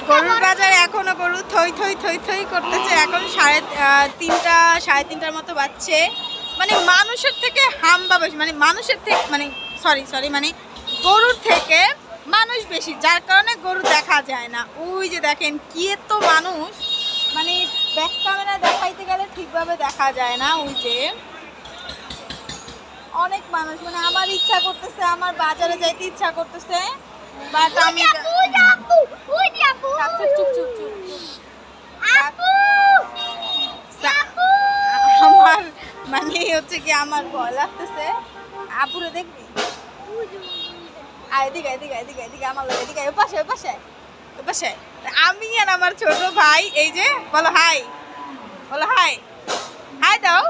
গরুর বাজারে এখনো গরু থই থই থই থই করতেছে। এখন 3:30 মতো বাজছে। মানে মানুষের থেকে হাম্বা বেশি, মানে মানুষের থেকে মানে সরি মানে গরুর থেকে মানুষ বেশি, যার কারণে গরু দেখা যায় না। ওই যে দেখেন কি এত মানুষ, মানে ব্যাক ক্যামেরা দেখাইতে গেলে ঠিকভাবে দেখা যায় না। ওই যে অনেক মানুষ, মানে আমার ইচ্ছা করতেছে, আমার বাজারে যাইতে ইচ্ছা করতেছে, বাট আমি আমার মানে হচ্ছে কি আমার ভয় লাগতেছে। আপুরে দেখবি, এদিকে এদিকে এদিকে এদিকে আমার লাগে, এদিকে ওপাশে ওপাশে ওপাশে। আমি আর আমার ছোট ভাই, এই যে বলো হাই, বলো হাই, হাই দাও।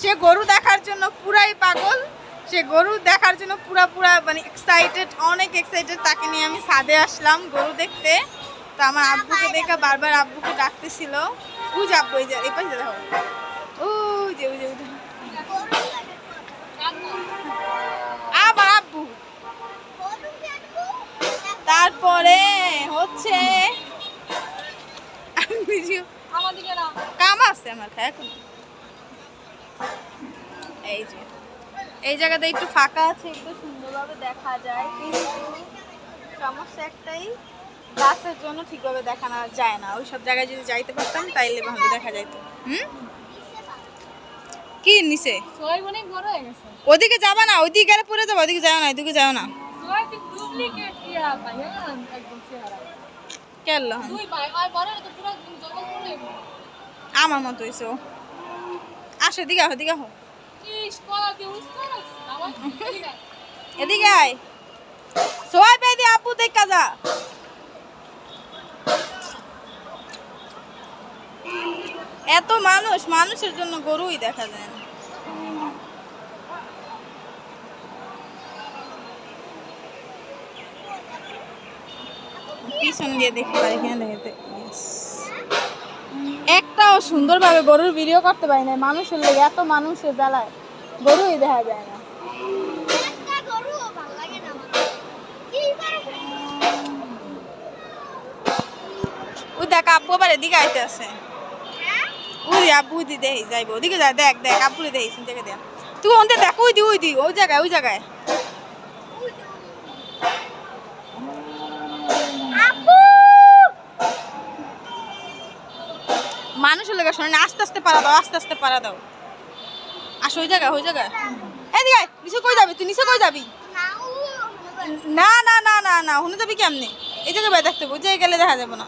সে গরু দেখার জন্য পুরাই পাগল, সে গরু দেখার জন্য পুরা মানে এক্সাইটেড, অনেক এক্সাইটেড। তাকে নিয়ে আমি ছাদে আসলাম গরু দেখতে। তো আমার আব্বুকে দেখে বারবার আব্বুকে ডাকতেছিল। বুঝ আব্বু, এই যে এই পাশে দেখো, ওই যে ওই যে আবার আব্বু। তারপরে হচ্ছে কাম আছে আমার খায় এখন। এই যে এই জায়গাতে একটু ফাঁকা আছে, একটু সুন্দরভাবে দেখা যায়, কিন্তু সমস্যা একটাই, গাছের জন্য ঠিকভাবে দেখানো যায় না। ওই সব জায়গায় যদি যাইতে পারতাম তাইলে ভালো দেখা যাইত। কি নিচে ওদিকে যাবা না, ওইদিকে গেলে পড়ে যাবো, ওদিকে যাও না, ওইদিকে যাও না। আমার মতো হয়েছে। আসো এদিকে, আহ এদিকে, আহ এদিকে আয়। সোয়াই পেদি আপু দেখা যা। এত মানুষ, মানুষের জন্য গরুই দেখা যায় না। পিছন দিয়ে দেখতে পারি কিনা দেখতে, একটাও সুন্দরভাবে গরুর ভিডিও করতে পারি না, মানুষের লেগে। এত মানুষের বেলায় গরুই দেখা যায় না। ওই দেখ আব্বু আবার এদিকে আইতে আছে। ওই আব্বু দি দেখি যাইব, ওদিকে যায়, দেখ দেখ আব্বুরে দেখি দেখে দেখ। তুই ওদের দেখ, ওই জায়গায় ওই জায়গায়। মানুষের লেগে শোনে, আস্তে আস্তে পারা দাও, আস্তে আস্তে পারা দাও। আসো ওই জায়গায়, ওই জায়গায়। এদিকে নিচে কই যাবি তুই, নিচে কই যাবি? না না না না না, হুনে যাবি কেমনে? এই জায়গায় দেখতে, ওই জায়গায় গেলে দেখা যাবে না।